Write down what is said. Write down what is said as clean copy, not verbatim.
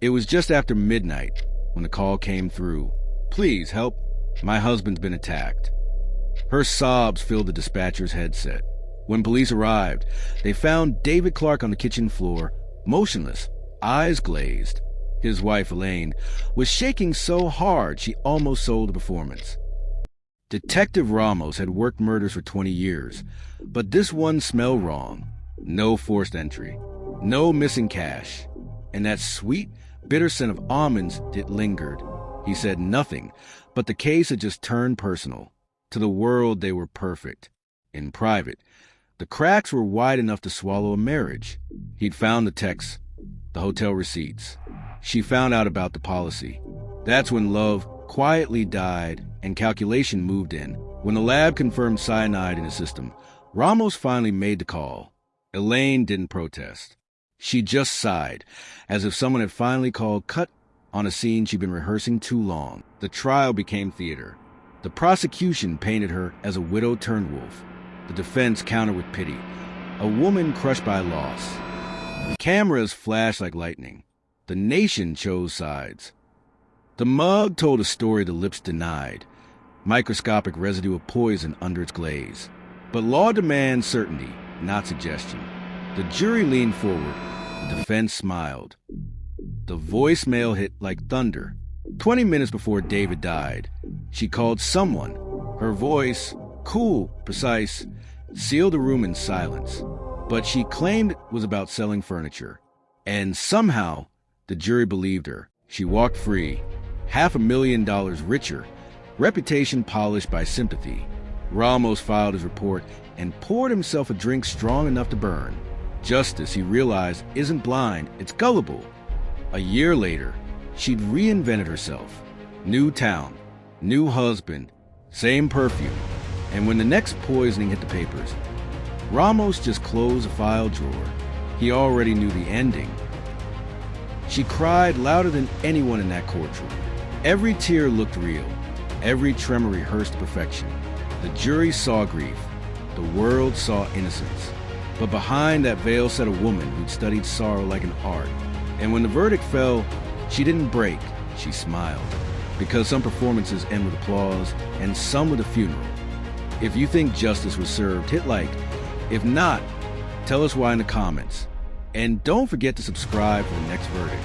It was just after midnight when the call came through. "Please help. My husband's been attacked." Her sobs filled the dispatcher's headset. When police arrived, they found David Clark on the kitchen floor, motionless, eyes glazed. His wife, Elaine, was shaking so hard she almost sold the performance. Detective Ramos had worked murders for 20 years, but this one smelled wrong. No forced entry, no missing cash, and that sweet, bitter scent of almonds that lingered. He said nothing, but the case had just turned personal. To the world, they were perfect. In private, the cracks were wide enough to swallow a marriage. He'd found the texts, the hotel receipts. She found out about the policy. That's when love quietly died and calculation moved in. When the lab confirmed cyanide in his system, Ramos finally made the call. Elaine didn't protest. She just sighed, as if someone had finally called cut on a scene she'd been rehearsing too long. The trial became theater. The prosecution painted her as a widow turned wolf. The defense countered with pity, a woman crushed by loss. The cameras flashed like lightning. The nation chose sides. The mug told a story the lips denied, microscopic residue of poison under its glaze. But law demands certainty, not suggestion. The jury leaned forward. The defense smiled. The voicemail hit like thunder. 20 minutes before David died, she called someone. Her voice, cool, precise, sealed the room in silence. But she claimed it was about selling furniture. And somehow, the jury believed her. She walked free, $500,000 richer, reputation polished by sympathy. Ramos filed his report and poured himself a drink strong enough to burn. Justice, he realized, isn't blind, it's gullible. A year later, she'd reinvented herself. New town, new husband, same perfume. And when the next poisoning hit the papers, Ramos just closed a file drawer. He already knew the ending. She cried louder than anyone in that courtroom. Every tear looked real. Every tremor rehearsed to perfection. The jury saw grief. The world saw innocence. But behind that veil sat a woman who'd studied sorrow like an art. And when the verdict fell, she didn't break, she smiled. Because some performances end with applause, and some with a funeral. If you think justice was served, hit like. If not, tell us why in the comments. And don't forget to subscribe for the next verdict.